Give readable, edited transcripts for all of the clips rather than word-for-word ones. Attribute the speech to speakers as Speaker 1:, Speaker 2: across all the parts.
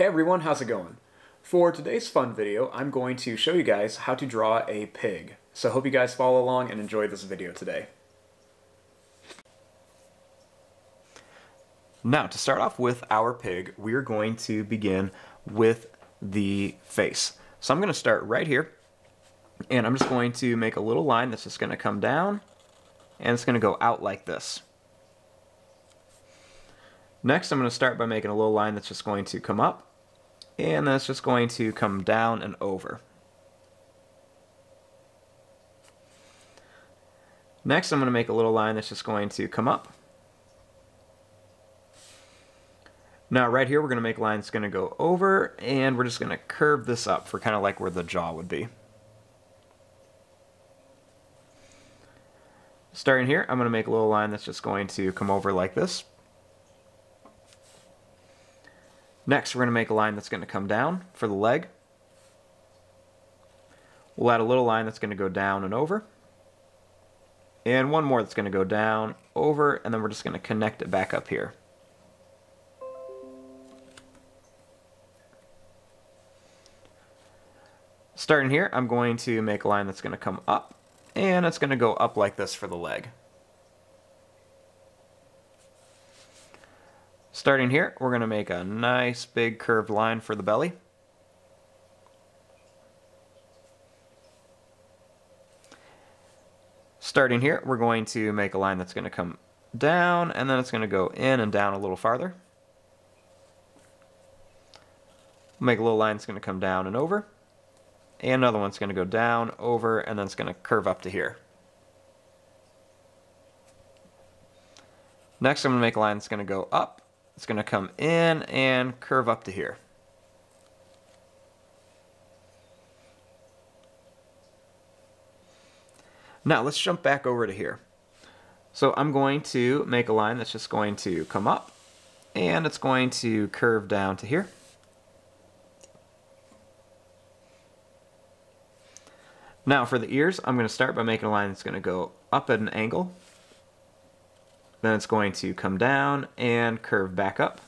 Speaker 1: everyone, how's it going? For today's fun video, I'm going to show you guys how to draw a pig. So I hope you guys follow along and enjoy this video today. Now, to start off with our pig, we're going to begin with the face. So I'm going to start right here, and I'm just going to make a little line that's just going to come down, and it's going to go out like this. Next, I'm going to start by making a little line that's just going to come up, and then it's just going to come down and over. Next, I'm going to make a little line that's just going to come up. Now, right here, we're going to make a line that's going to go over, and we're just going to curve this up for kind of like where the jaw would be. Starting here, I'm going to make a little line that's just going to come over like this. Next, we're going to make a line that's going to come down for the leg. We'll add a little line that's going to go down and over. And one more that's going to go down, over, and then we're just going to connect it back up here. Starting here, I'm going to make a line that's going to come up, and it's going to go up like this for the leg. Starting here, we're going to make a nice big curved line for the belly. Starting here, we're going to make a line that's going to come down, and then it's going to go in and down a little farther. Make a little line that's going to come down and over. And another one's going to go down, over, and then it's going to curve up to here. Next, I'm going to make a line that's going to go up. It's going to come in and curve up to here. Now let's jump back over to here. So I'm going to make a line that's just going to come up, and it's going to curve down to here. Now for the ears, I'm going to start by making a line that's going to go up at an angle. Then it's going to come down and curve back up.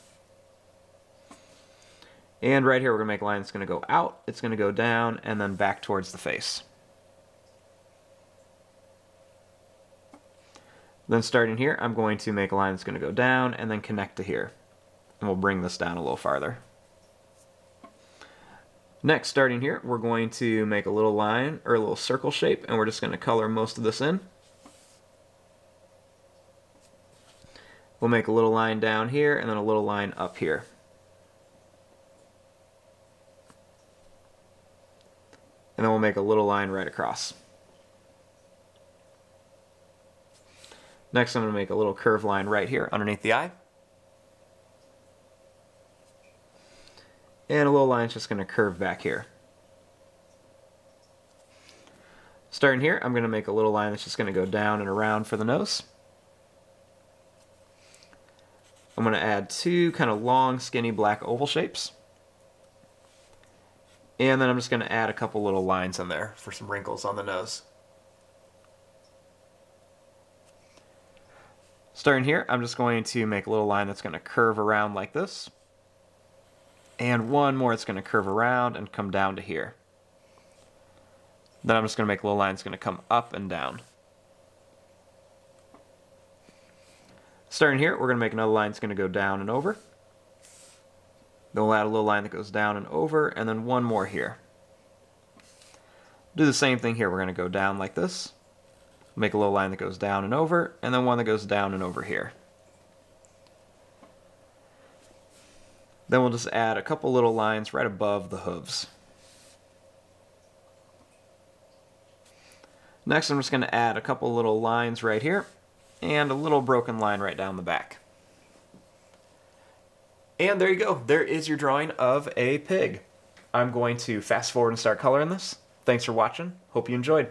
Speaker 1: And right here we're going to make a line that's going to go out, it's going to go down, and then back towards the face. Then starting here, I'm going to make a line that's going to go down and then connect to here. And we'll bring this down a little farther. Next, starting here, we're going to make a little line, or a little circle shape, and we're just going to color most of this in. We'll make a little line down here, and then a little line up here. And then we'll make a little line right across. Next, I'm going to make a little curved line right here underneath the eye. And a little line is just going to curve back here. Starting here, I'm going to make a little line that's just going to go down and around for the nose. I'm going to add two kind of long, skinny black oval shapes. And then I'm just going to add a couple little lines in there for some wrinkles on the nose. Starting here, I'm just going to make a little line that's going to curve around like this. And one more that's going to curve around and come down to here. Then I'm just going to make a little line that's going to come up and down. Starting here, we're going to make another line that's going to go down and over. Then we'll add a little line that goes down and over, and then one more here. Do the same thing here. We're going to go down like this. Make a little line that goes down and over, and then one that goes down and over here. Then we'll just add a couple little lines right above the hooves. Next, I'm just going to add a couple little lines right here, and a little broken line right down the back. And there you go. There is your drawing of a pig. I'm going to fast forward and start coloring this. Thanks for watching. Hope you enjoyed.